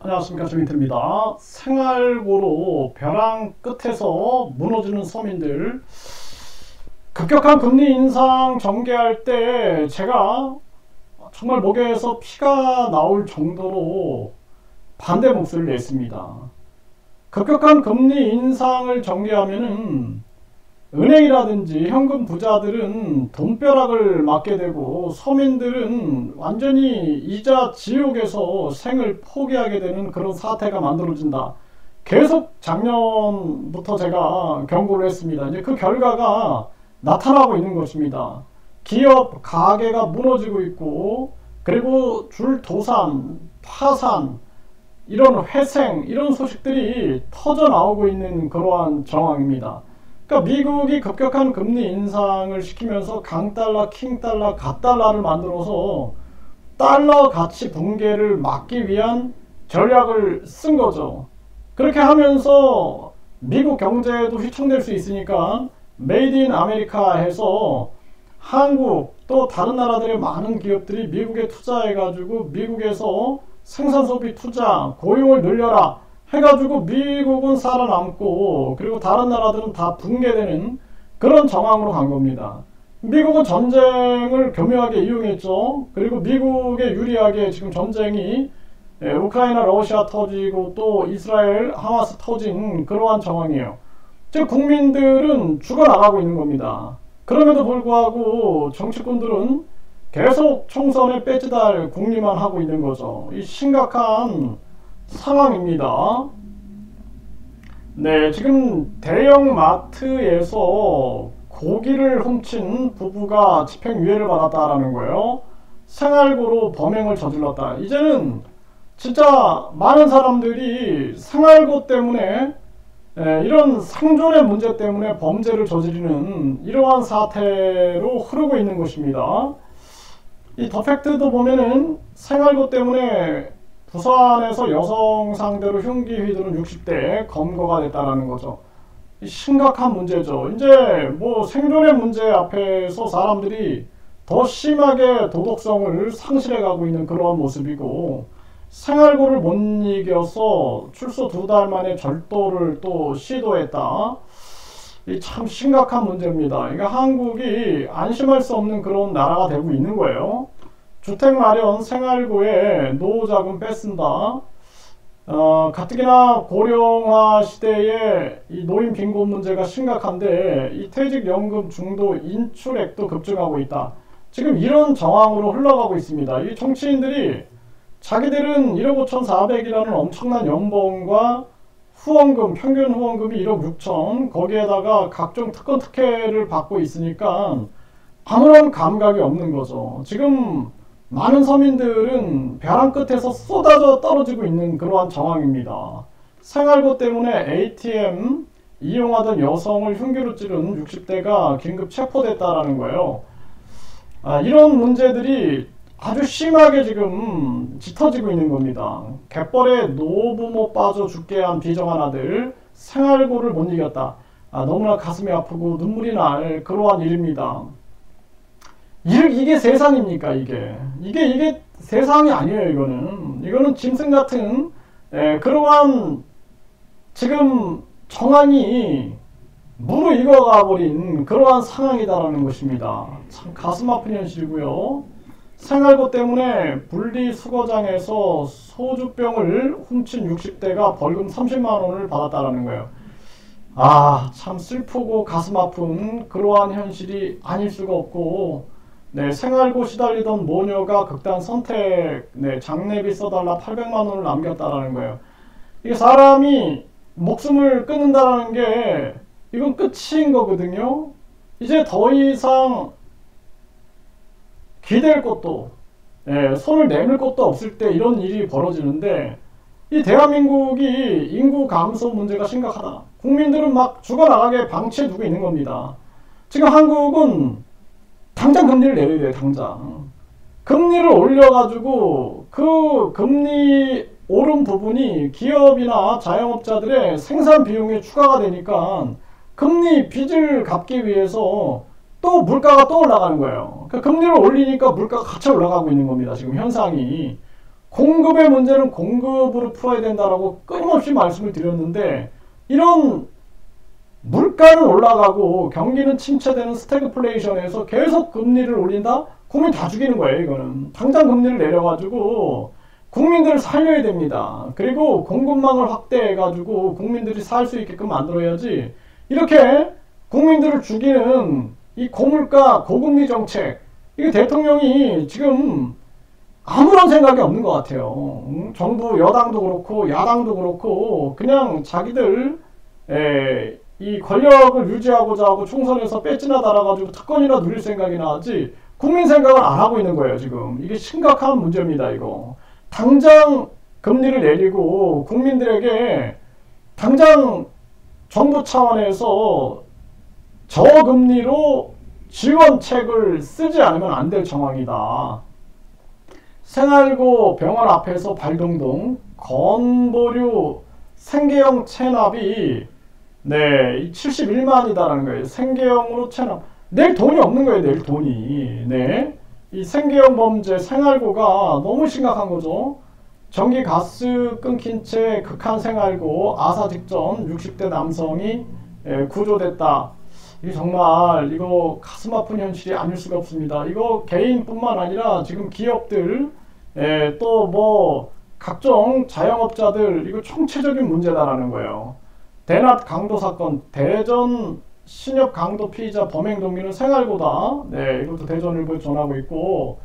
안녕하십니까, 조민트입니다. 생활고로 벼랑 끝에서 무너지는 서민들, 급격한 금리 인상 전개할 때 제가 정말 목에서 피가 나올 정도로 반대 목소리를 냈습니다. 급격한 금리 인상을 전개하면은 은행이라든지 현금 부자들은 돈벼락을 맞게 되고 서민들은 완전히 이자 지옥에서 생을 포기하게 되는 그런 사태가 만들어진다. 계속 작년부터 제가 경고를 했습니다. 이제 그 결과가 나타나고 있는 것입니다. 기업 가게가 무너지고 있고, 그리고 줄도산, 파산, 이런 회생, 이런 소식들이 터져 나오고 있는 그러한 정황입니다. 그러니까 미국이 급격한 금리 인상을 시키면서 강달러, 킹달러, 갓달러를 만들어서 달러 가치 붕괴를 막기 위한 전략을 쓴 거죠. 그렇게 하면서 미국 경제도 휘청될 수 있으니까 메이드 인 아메리카 해서 한국 또 다른 나라들의 많은 기업들이 미국에 투자해가지고 미국에서 생산 소비 투자, 고용을 늘려라 해가지고 미국은 살아남고, 그리고 다른 나라들은 다 붕괴되는 그런 정황으로 간 겁니다. 미국은 전쟁을 교묘하게 이용했죠. 그리고 미국에 유리하게 지금 전쟁이 우크라이나 러시아 터지고 또 이스라엘 하마스 터진 그러한 정황이에요. 즉 국민들은 죽어나가고 있는 겁니다. 그럼에도 불구하고 정치꾼들은 계속 총선에 빼지달 궁리만 하고 있는 거죠. 이 심각한 상황입니다. 네, 지금 대형 마트에서 고기를 훔친 부부가 집행유예를 받았다라는 거예요. 생활고로 범행을 저질렀다. 이제는 진짜 많은 사람들이 생활고 때문에 이런 생존의 문제 때문에 범죄를 저지르는 이러한 사태로 흐르고 있는 것입니다. 이 더 팩트도 보면은 생활고 때문에 부산에서 여성 상대로 흉기 휘두른 60대 검거가 됐다는 거죠. 심각한 문제죠. 이제 뭐 생존의 문제 앞에서 사람들이 더 심하게 도덕성을 상실해가고 있는 그러한 모습이고, 생활고를 못 이겨서 출소 2달 만에 절도를 또 시도했다. 이 참 심각한 문제입니다. 그러니까 한국이 안심할 수 없는 그런 나라가 되고 있는 거예요. 주택 마련 생활고에 노후자금 뺏은다. 가뜩이나 고령화 시대에 이 노인 빈곤 문제가 심각한데 이 퇴직연금 중도 인출액도 급증하고 있다. 지금 이런 정황으로 흘러가고 있습니다. 이 정치인들이 자기들은 1억 5,400이라는 엄청난 연봉과 후원금, 평균 후원금이 1억 6천, 거기에다가 각종 특권 특혜를 받고 있으니까 아무런 감각이 없는 거죠. 지금 많은 서민들은 벼랑 끝에서 쏟아져 떨어지고 있는 그러한 정황입니다. 생활고 때문에 ATM 이용하던 여성을 흉기로 찌른 60대가 긴급 체포됐다라는 거예요. 이런 문제들이 아주 심하게 지금 짙어지고 있는 겁니다. 갯벌에 노부모 빠져 죽게 한 비정한 아들, 생활고를 못 이겼다. 너무나 가슴이 아프고 눈물이 날 그러한 일입니다. 이게 세상입니까? 이게 세상이 아니에요. 이거는 짐승 같은 그러한 지금 정황이 무르익어가 버린 그러한 상황이다라는 것입니다. 참 가슴 아픈 현실이고요. 생활고 때문에 분리수거장에서 소주병을 훔친 60대가 벌금 30만 원을 받았다라는 거예요. 참 슬프고 가슴 아픈 그러한 현실이 아닐 수가 없고, 네, 생활고 시달리던 모녀가 극단 선택, 네, 장례비 써달라 800만 원을 남겼다라는 거예요. 이게 사람이 목숨을 끊는다라는 게 이건 끝인 거거든요. 이제 더 이상 기댈 것도, 손을 내밀 것도 없을 때 이런 일이 벌어지는데, 이 대한민국이 인구 감소 문제가 심각하다. 국민들은 막 죽어나가게 방치해 두고 있는 겁니다. 지금 한국은 당장 금리를 내려야 돼요. 당장 금리를 올려가지고 그 금리 오른 부분이 기업이나 자영업자들의 생산 비용에 추가가 되니까 금리 빚을 갚기 위해서 또 물가가 또 올라가는 거예요. 그러니까 금리를 올리니까 물가가 같이 올라가고 있는 겁니다. 지금 현상이 공급의 문제는 공급으로 풀어야 된다라고 끊임없이 말씀을 드렸는데, 이런 물가는 올라가고 경기는 침체되는 스태그플레이션에서 계속 금리를 올린다? 국민 다 죽이는 거예요. 이거는 당장 금리를 내려가지고 국민들을 살려야 됩니다. 그리고 공급망을 확대해가지고 국민들이 살 수 있게끔 만들어야지, 이렇게 국민들을 죽이는 이 고물가 고금리 정책, 이게 대통령이 지금 아무런 생각이 없는 것 같아요. 정부 여당도 그렇고 야당도 그렇고 그냥 자기들 이 권력을 유지하고자 하고 총선에서 빼지나 달아가지고 특권이나 누릴 생각이나 하지, 국민 생각을 안 하고 있는 거예요. 지금 이게 심각한 문제입니다. 이거 당장 금리를 내리고 국민들에게 당장 정부 차원에서 저금리로 지원책을 쓰지 않으면 안 될 정황이다. 생활고 병원 앞에서 발동동 건보료 생계형 체납이 71만이다라는 거예요. 생계형으로 체납. 낼 돈이 없는 거예요. 낼 돈이. 이 생계형 범죄 생활고가 너무 심각한 거죠. 전기 가스 끊긴 채 극한 생활고 아사 직전 60대 남성이 구조됐다. 이게 정말 이거 가슴 아픈 현실이 아닐 수가 없습니다. 이거 개인뿐만 아니라 지금 기업들, 또 뭐 각종 자영업자들, 이거 총체적인 문제다라는 거예요. 대낮 강도 사건, 대전 신협 강도 피의자 범행 동기는 생활고다. 이것도 대전일보에 전하고 있고,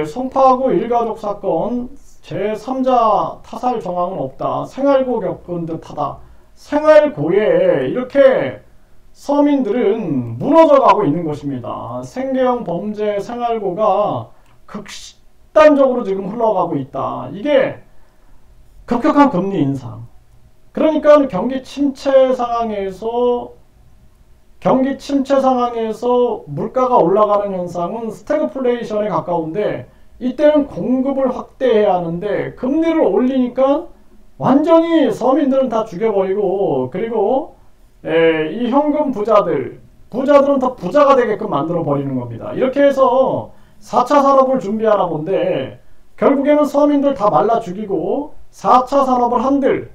송파구 일가족 사건 제3자 타살 정황은 없다. 생활고 겪은 듯하다. 생활고에 이렇게 서민들은 무너져 가고 있는 것입니다. 생계형 범죄 생활고가 극단적으로 지금 흘러가고 있다. 이게 급격한 금리 인상. 그러니까 경기 침체 상황에서 물가가 올라가는 현상은 스태그플레이션에 가까운데, 이때는 공급을 확대해야 하는데 금리를 올리니까 완전히 서민들은 다 죽여버리고, 그리고 이 현금 부자들은 더 부자가 되게끔 만들어 버리는 겁니다. 이렇게 해서 4차 산업을 준비하나 본데, 결국에는 서민들 다 말라 죽이고 4차 산업을 한들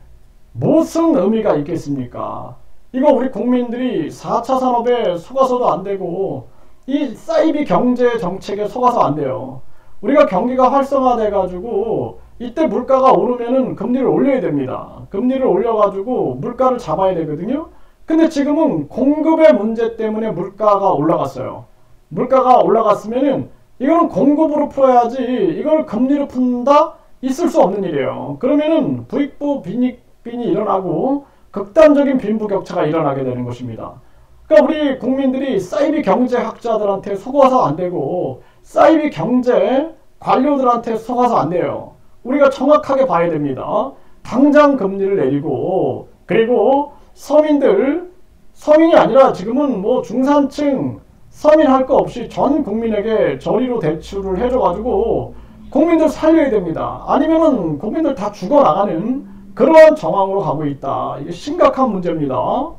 무슨 의미가 있겠습니까? 이거 우리 국민들이 4차 산업에 속아서도 안 되고 이 사이비 경제 정책에 속아서 안 돼요. 우리가 경기가 활성화돼 가지고 이때 물가가 오르면은 금리를 올려야 됩니다. 금리를 올려가지고 물가를 잡아야 되거든요. 근데 지금은 공급의 문제 때문에 물가가 올라갔어요. 물가가 올라갔으면은 이거는 공급으로 풀어야지, 이걸 금리로 푼다? 있을 수 없는 일이에요. 그러면은 부익부 빈익빈이 일어나고 극단적인 빈부격차가 일어나게 되는 것입니다. 그러니까 우리 국민들이 사이비 경제학자들한테 속아서 안 되고 사이비 경제 관료들한테 속아서 안 돼요. 우리가 정확하게 봐야 됩니다. 당장 금리를 내리고, 그리고 서민이 아니라 지금은 뭐 중산층 서민 할 거 없이 전 국민에게 저리로 대출을 해줘가지고 국민들 살려야 됩니다. 아니면은 국민들 다 죽어나가는 그러한 정황으로 가고 있다. 이게 심각한 문제입니다.